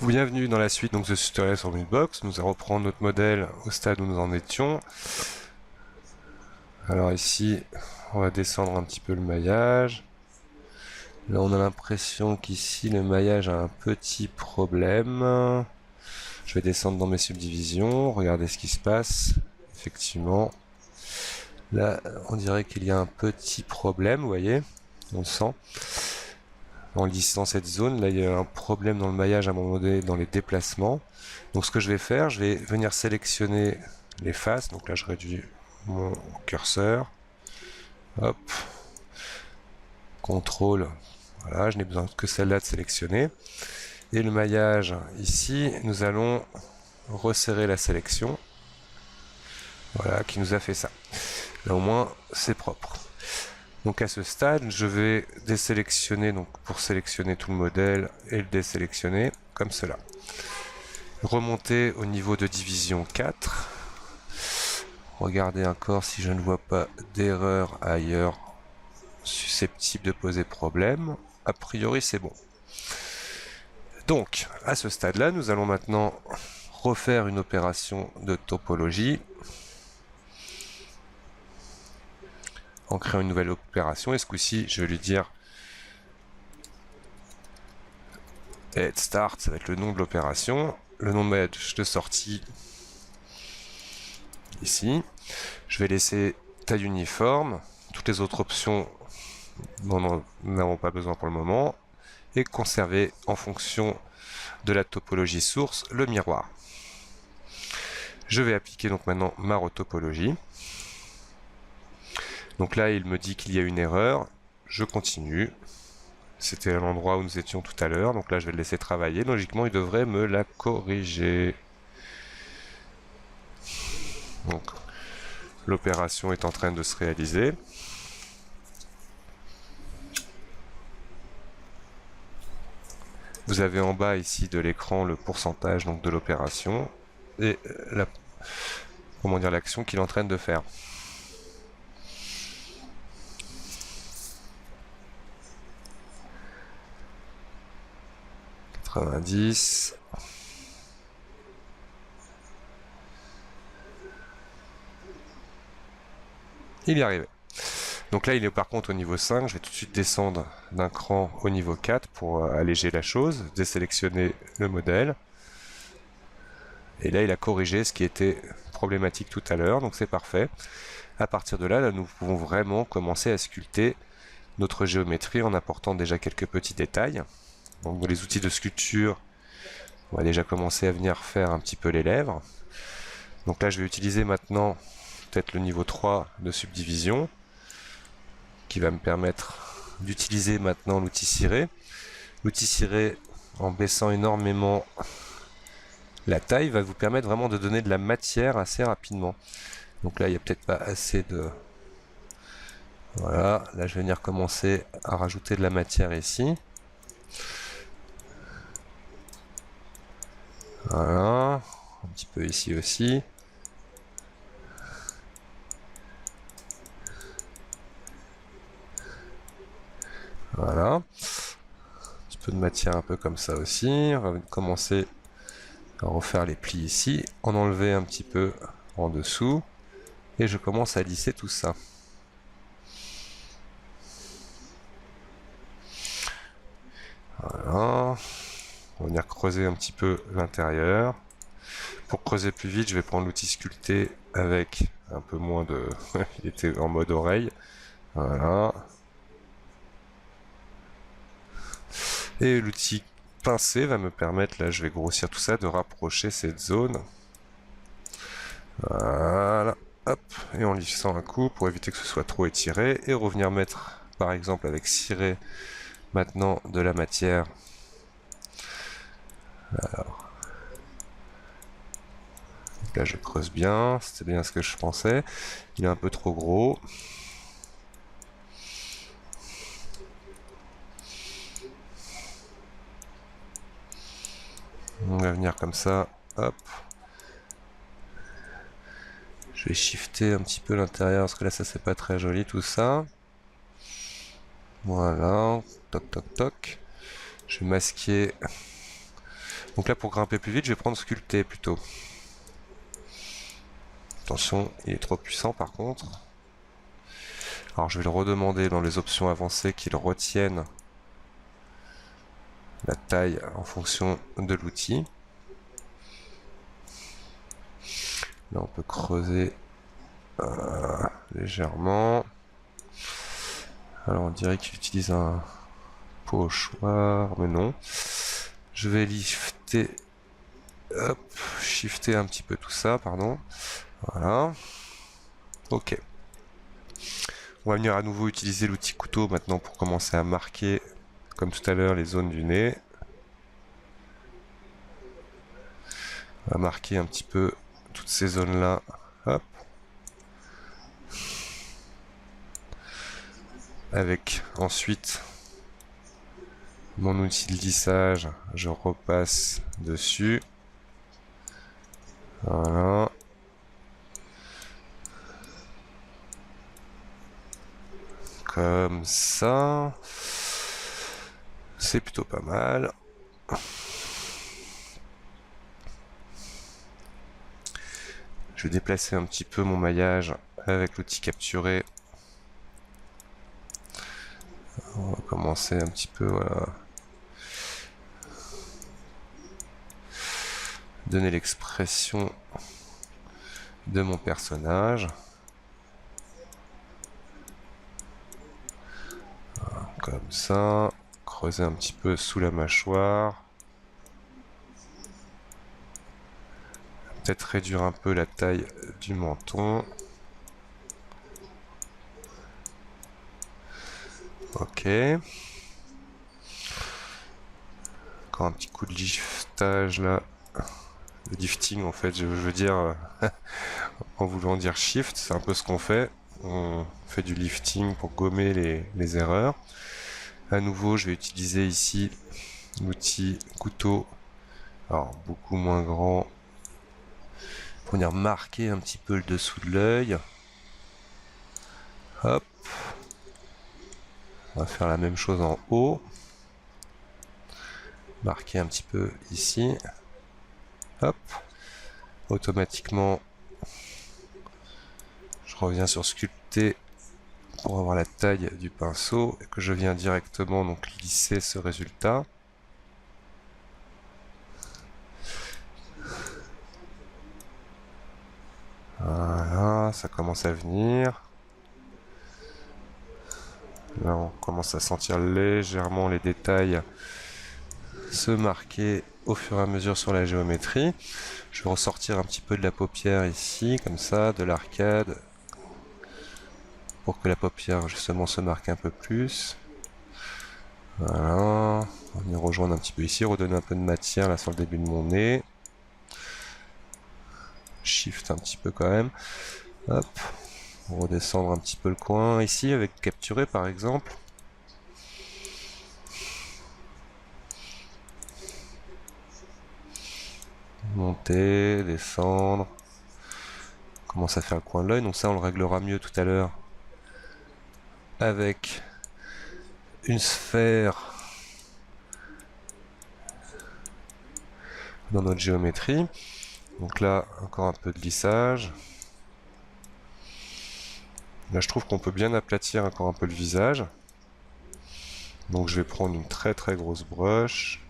Bienvenue dans la suite donc, de ce tutoriel sur Buildbox. Nous allons reprendre notre modèle au stade où nous en étions. Alors ici, on va descendre un petit peu le maillage. Là, on a l'impression qu'ici, le maillage a un petit problème. Je vais descendre dans mes subdivisions, regarder ce qui se passe. Effectivement, là, on dirait qu'il y a un petit problème, vous voyez, on le sent. En listant cette zone, là il y a un problème dans le maillage à un moment donné dans les déplacements. Donc ce que je vais faire, je vais venir sélectionner les faces. Donc là je réduis mon curseur. Hop. Contrôle. Voilà, je n'ai besoin que celle-là de sélectionner. Et le maillage, ici, nous allons resserrer la sélection. Voilà, qui nous a fait ça. Là au moins, c'est propre. Donc à ce stade, je vais désélectionner, donc pour sélectionner tout le modèle et le désélectionner, comme cela. Remonter au niveau de division 4. Regardez encore si je ne vois pas d'erreur ailleurs susceptible de poser problème. A priori, c'est bon. Donc, à ce stade-là, nous allons maintenant refaire une opération de topologie en créant une nouvelle opération. Et ce coup-ci, je vais lui dire head start, ça va être le nom de l'opération. Le nom de sortie ici. Je vais laisser taille uniforme. Toutes les autres options, nous n'avons pas besoin pour le moment. Et conserver en fonction de la topologie source le miroir. Je vais appliquer donc maintenant ma retopologie. Donc là, il me dit qu'il y a une erreur. Je continue. C'était à l'endroit où nous étions tout à l'heure. Donc là, je vais le laisser travailler. Logiquement, il devrait me la corriger. Donc, l'opération est en train de se réaliser. Vous avez en bas ici de l'écran le pourcentage donc, de l'opération et l'action qu'il est en train de faire. Il y est arrivé. Donc là, il est par contre au niveau 5. Je vais tout de suite descendre d'un cran au niveau 4 pour alléger la chose, désélectionner le modèle. Et là, il a corrigé ce qui était problématique tout à l'heure, donc c'est parfait. À partir de là, nous pouvons vraiment commencer à sculpter notre géométrie en apportant déjà quelques petits détails. Donc dans les outils de sculpture, on va déjà commencer à venir faire un petit peu les lèvres. Donc là, je vais utiliser maintenant peut-être le niveau 3 de subdivision, qui va me permettre d'utiliser maintenant l'outil ciré. L'outil ciré, en baissant énormément la taille, va vous permettre vraiment de donner de la matière assez rapidement. Donc là, il n'y a peut-être pas assez de... Voilà, là je vais venir commencer à rajouter de la matière ici. Voilà, un petit peu ici aussi. Voilà. Un petit peu de matière un peu comme ça aussi. On va commencer à refaire les plis ici, en enlever un petit peu en dessous. Et je commence à lisser tout ça. Voilà. On va venir creuser un petit peu l'intérieur. Pour creuser plus vite, je vais prendre l'outil sculpter avec un peu moins de... Il était en mode oreille. Voilà. Et l'outil pincer va me permettre, là je vais grossir tout ça, de rapprocher cette zone. Voilà. Hop. Et en lissant un coup pour éviter que ce soit trop étiré. Et revenir mettre, par exemple avec ciré, maintenant de la matière. Alors. Là je creuse bien, c'était bien ce que je pensais. Il est un peu trop gros. On va venir comme ça, hop. Je vais shifter un petit peu l'intérieur parce que là ça c'est pas très joli tout ça. Voilà, toc toc toc. Je vais masquer Donc là, pour grimper plus vite, je vais prendre sculpter plutôt. Attention, il est trop puissant par contre. Alors je vais le redemander dans les options avancées qu'il retienne la taille en fonction de l'outil. Là on peut creuser légèrement. Alors on dirait qu'il utilise un pochoir, mais non. Je vais lifter, hop, shifter un petit peu tout ça, pardon. Voilà. Ok. On va venir à nouveau utiliser l'outil couteau maintenant pour commencer à marquer, comme tout à l'heure, les zones du nez. On va marquer un petit peu toutes ces zones-là. Hop. Avec ensuite mon outil de lissage, je repasse dessus. Voilà. Comme ça. C'est plutôt pas mal. Je vais déplacer un petit peu mon maillage avec l'outil capturé. On va commencer un petit peu, voilà. Donner l'expression de mon personnage. Voilà, comme ça. Creuser un petit peu sous la mâchoire. Peut-être réduire un peu la taille du menton. Ok. Encore un petit coup de liftage là. Le lifting en fait, je veux dire, en voulant dire shift, c'est un peu ce qu'on fait. On fait du lifting pour gommer les erreurs. À nouveau, je vais utiliser ici l'outil couteau. Alors, beaucoup moins grand. Pour venir marquer un petit peu le dessous de l'œil. Hop. On va faire la même chose en haut. Marquer un petit peu ici. Hop. Automatiquement, je reviens sur sculpter pour avoir la taille du pinceau et que je viens directement donc lisser ce résultat. Voilà, ça commence à venir. Là, on commence à sentir légèrement les détails se marquer au fur et à mesure sur la géométrie. Je vais ressortir un petit peu de la paupière ici, comme ça, de l'arcade, pour que la paupière justement se marque un peu plus. Voilà, on va venir rejoindre un petit peu ici, redonner un peu de matière là sur le début de mon nez. Shift un petit peu quand même. Hop, redescendre un petit peu le coin ici avec capturer par exemple. Monter, descendre. On commence à faire le coin de l'œil, donc ça on le réglera mieux tout à l'heure avec une sphère dans notre géométrie. Donc là, encore un peu de lissage. Là, je trouve qu'on peut bien aplatir encore un peu le visage. Donc je vais prendre une très très grosse brush.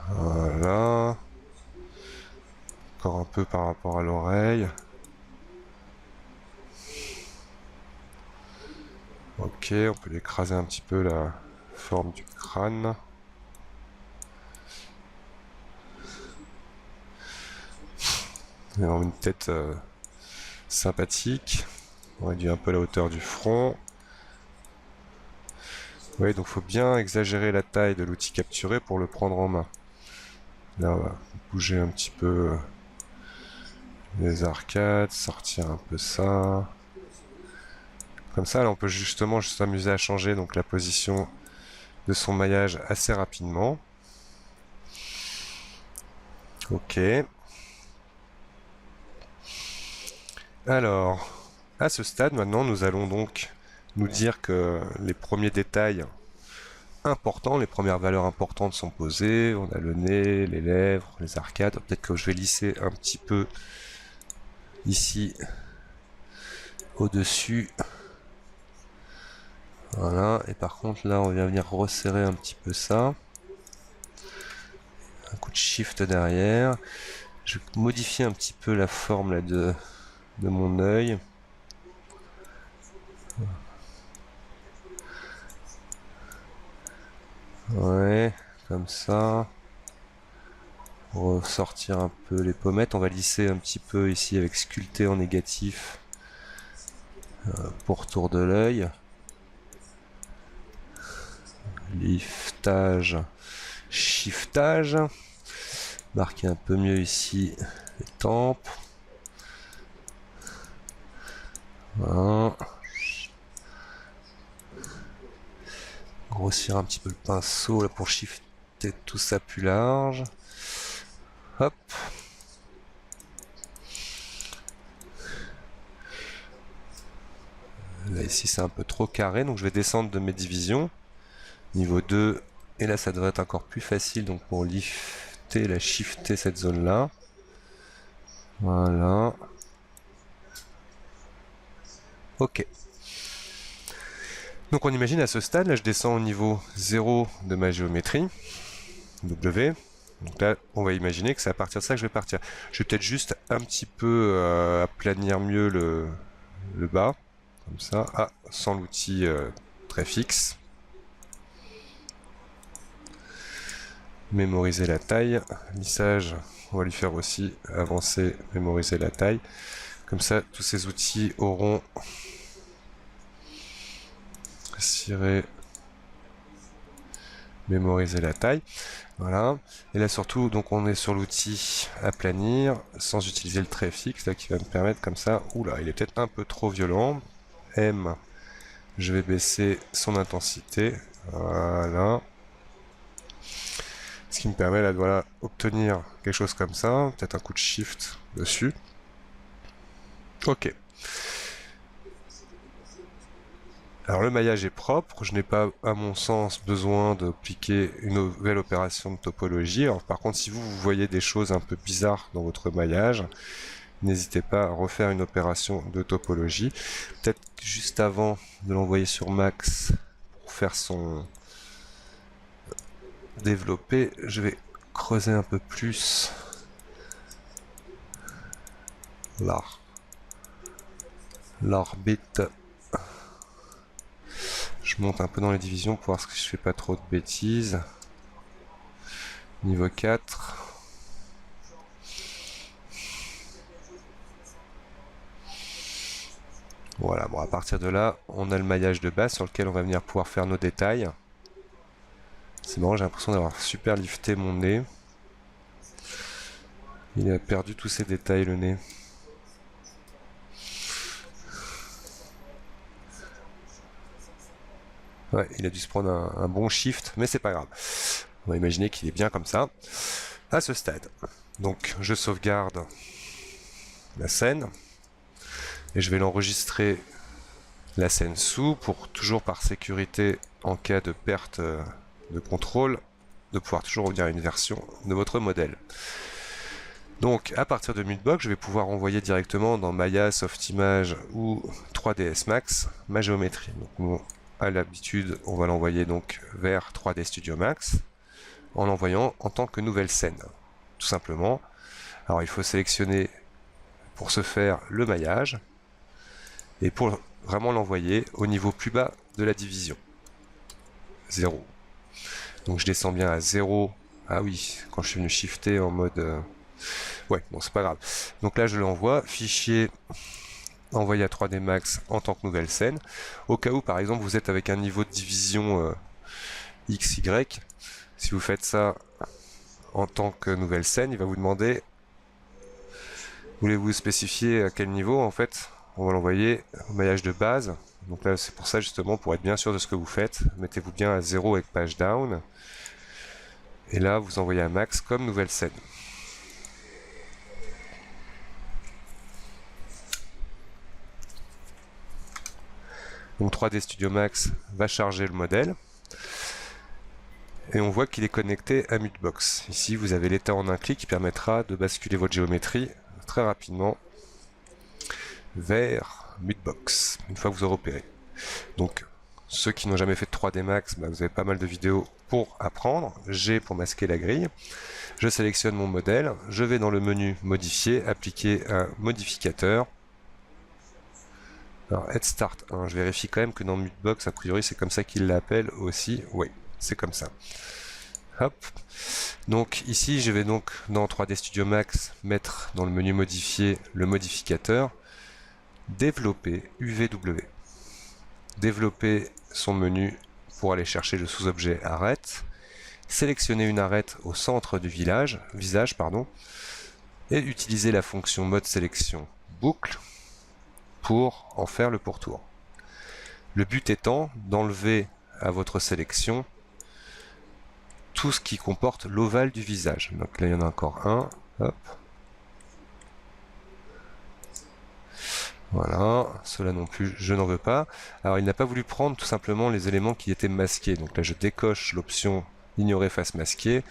Voilà. Encore un peu par rapport à l'oreille. Ok, on peut écraser un petit peu la forme du crâne. Une tête sympathique. On réduit un peu la hauteur du front. Oui, donc il faut bien exagérer la taille de l'outil capturé pour le prendre en main. Là, on va bouger un petit peu les arcades, sortir un peu ça. Comme ça, là, on peut justement juste s'amuser à changer donc la position de son maillage assez rapidement. Ok. Alors, à ce stade, maintenant, nous allons donc nous dire que les premiers détails important. Les premières valeurs importantes sont posées. On a le nez, les lèvres, les arcades. Peut-être que je vais lisser un petit peu ici au-dessus. Voilà. Et par contre, là, on vient venir resserrer un petit peu ça. Un coup de shift derrière. Je vais modifier un petit peu la forme là, de mon œil. Ouais, comme ça. Ressortir un peu les pommettes. On va lisser un petit peu ici avec sculpter en négatif pour tour de l'œil. Liftage, shiftage. Marquer un peu mieux ici les tempes. Voilà. Grossir un petit peu le pinceau là pour shifter tout ça plus large. Hop. Là ici c'est un peu trop carré, donc je vais descendre de mes divisions. Niveau 2, et là ça devrait être encore plus facile, donc pour lifter, la shifter cette zone là. Voilà. Ok. Donc on imagine à ce stade, là je descends au niveau 0 de ma géométrie, W. Donc là on va imaginer que c'est à partir de ça que je vais partir. Je vais peut-être juste un petit peu aplanir mieux le bas, comme ça, sans l'outil très fixe. Mémoriser la taille, lissage, on va lui faire aussi avancer, mémoriser la taille. Comme ça, tous ces outils auront cirer, mémoriser la taille. Voilà. Et là surtout, donc on est sur l'outil aplanir, sans utiliser le trait fixe, là, qui va me permettre comme ça. Oula, il est peut-être un peu trop violent. M, je vais baisser son intensité. Voilà. Ce qui me permet là de voilà, obtenir quelque chose comme ça, peut-être un coup de shift dessus. Ok. Alors le maillage est propre, je n'ai pas à mon sens besoin d'appliquer une nouvelle opération de topologie. Alors par contre si vous voyez des choses un peu bizarres dans votre maillage, n'hésitez pas à refaire une opération de topologie. Peut-être juste avant de l'envoyer sur Max pour faire son développé, je vais creuser un peu plus l'orbite. Je monte un peu dans les divisions pour voir que je fais pas trop de bêtises. Niveau 4. Voilà, bon à partir de là, on a le maillage de base sur lequel on va venir pouvoir faire nos détails. C'est marrant, j'ai l'impression d'avoir super lifté mon nez. Il a perdu tous ses détails, le nez. Ouais, il a dû se prendre un bon shift, mais c'est pas grave. On va imaginer qu'il est bien comme ça, à ce stade. Donc, je sauvegarde la scène, et je vais l'enregistrer la scène sous, pour toujours par sécurité, en cas de perte de contrôle, de pouvoir toujours revenir à une version de votre modèle. Donc à partir de Mutebox, je vais pouvoir envoyer directement dans Maya, Softimage ou 3ds Max ma géométrie. Donc, à l'habitude, on va l'envoyer donc vers 3D Studio Max en l'envoyant en tant que nouvelle scène, tout simplement. Alors il faut sélectionner pour ce faire le maillage et pour vraiment l'envoyer au niveau plus bas de la division. 0. Donc je descends bien à 0. Ah oui, quand je suis venu shifter en mode... Ouais, bon c'est pas grave. Donc là je l'envoie, fichier envoyé à 3D Max en tant que nouvelle scène. Au cas où par exemple vous êtes avec un niveau de division XY, si vous faites ça en tant que nouvelle scène, il va vous demander voulez-vous spécifier à quel niveau. En fait on va l'envoyer au maillage de base. Donc là c'est pour ça justement, pour être bien sûr de ce que vous faites, mettez-vous bien à 0 avec page down. Et là vous envoyez à max comme nouvelle scène. Donc 3D Studio Max va charger le modèle. Et on voit qu'il est connecté à Mutebox. Ici, vous avez l'état en un clic qui permettra de basculer votre géométrie très rapidement vers Mutebox, une fois que vous aurez opéré. Donc, ceux qui n'ont jamais fait de 3D Max, vous avez pas mal de vidéos pour apprendre. G pour masquer la grille. Je sélectionne mon modèle, je vais dans le menu modifier, appliquer un modificateur. Alors, Head Start 1, je vérifie quand même que dans Mutebox, a priori, c'est comme ça qu'il l'appelle aussi. Oui, c'est comme ça. Hop. Donc ici, je vais donc dans 3D Studio Max mettre dans le menu modifier le modificateur développer UVW. Développer son menu pour aller chercher le sous-objet arête. Sélectionner une arête au centre du visage, et utiliser la fonction mode sélection boucle pour en faire le pourtour. Le but étant d'enlever à votre sélection tout ce qui comporte l'ovale du visage. Donc là, il y en a encore un. Hop. Voilà, cela non plus, je n'en veux pas. Alors, il n'a pas voulu prendre tout simplement les éléments qui étaient masqués. Donc là, je décoche l'option ignorer face masquée.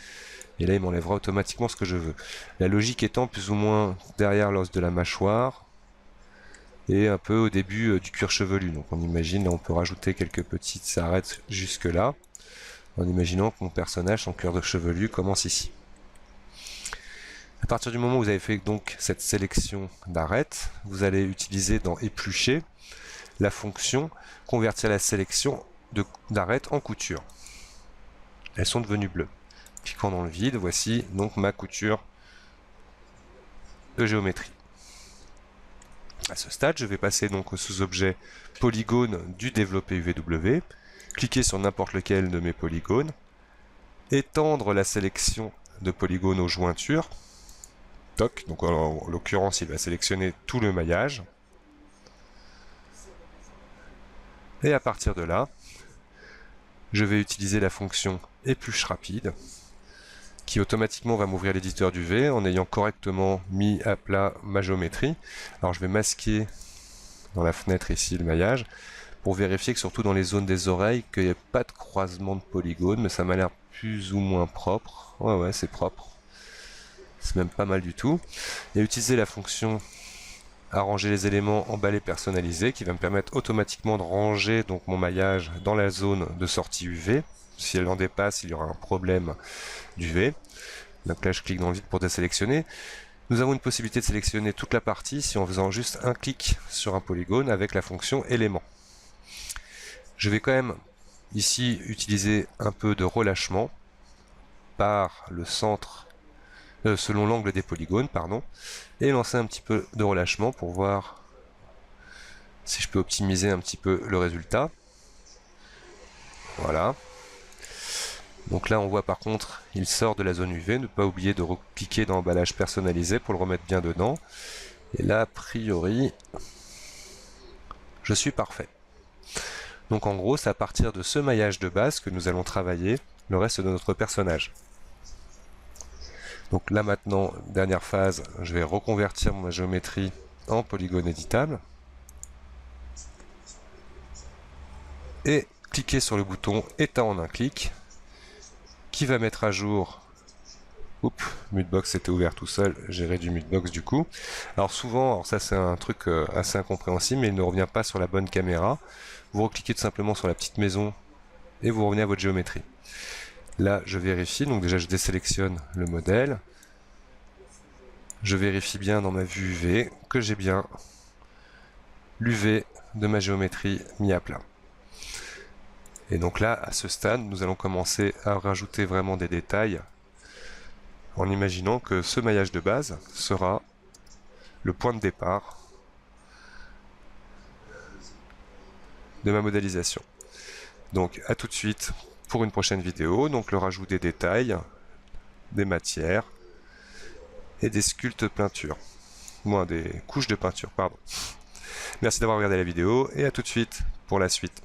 Et là, il m'enlèvera automatiquement ce que je veux. La logique étant plus ou moins derrière l'os de la mâchoire et un peu au début du cuir chevelu. Donc on imagine, là, on peut rajouter quelques petites arêtes jusque là, en imaginant que mon personnage, son cuir chevelu, commence ici. À partir du moment où vous avez fait donc cette sélection d'arêtes, vous allez utiliser dans éplucher la fonction convertir la sélection d'arêtes en couture. Elles sont devenues bleues. Cliquant dans le vide, voici donc ma couture de géométrie. À ce stade, je vais passer donc au sous-objet polygone du développé UVW, cliquer sur n'importe lequel de mes polygones, étendre la sélection de polygones aux jointures. Toc, donc en l'occurrence, il va sélectionner tout le maillage. Et à partir de là, je vais utiliser la fonction épluche rapide, qui automatiquement va m'ouvrir l'éditeur d'UV en ayant correctement mis à plat ma géométrie. Alors je vais masquer dans la fenêtre ici le maillage, pour vérifier que surtout dans les zones des oreilles, qu'il n'y ait pas de croisement de polygones, mais ça m'a l'air plus ou moins propre. Ouais, c'est propre. C'est même pas mal du tout. Et utiliser la fonction arranger les éléments, emballer, personnaliser, qui va me permettre automatiquement de ranger donc mon maillage dans la zone de sortie UV. Si elle en dépasse, il y aura un problème d'UV. Donc là, je clique dans le vide pour désélectionner. Nous avons une possibilité de sélectionner toute la partie si en faisant juste un clic sur un polygone avec la fonction élément. Je vais quand même ici utiliser un peu de relâchement par le centre, selon l'angle des polygones, et lancer un petit peu de relâchement pour voir si je peux optimiser un petit peu le résultat. Voilà. Donc là, on voit par contre, il sort de la zone UV. Ne pas oublier de cliquer dans emballage personnalisé pour le remettre bien dedans. Et là, a priori, je suis parfait. Donc en gros, c'est à partir de ce maillage de base que nous allons travailler le reste de notre personnage. Donc là maintenant, dernière phase, je vais reconvertir ma géométrie en polygone éditable. Et cliquer sur le bouton état en un clic, qui va mettre à jour. Oups, Mutebox était ouvert tout seul, j'ai réduit Mutebox du coup. Alors souvent, alors ça c'est un truc assez incompréhensible, mais il ne revient pas sur la bonne caméra. Vous recliquez tout simplement sur la petite maison et vous revenez à votre géométrie. Là, je vérifie, donc déjà je désélectionne le modèle. Je vérifie bien dans ma vue UV que j'ai bien l'UV de ma géométrie mis à plat. Et donc là, à ce stade, nous allons commencer à rajouter vraiment des détails en imaginant que ce maillage de base sera le point de départ de ma modélisation. Donc à tout de suite pour une prochaine vidéo, donc le rajout des détails, des matières et des sculptes peinture, moins des couches de peinture, pardon. Merci d'avoir regardé la vidéo et à tout de suite pour la suite.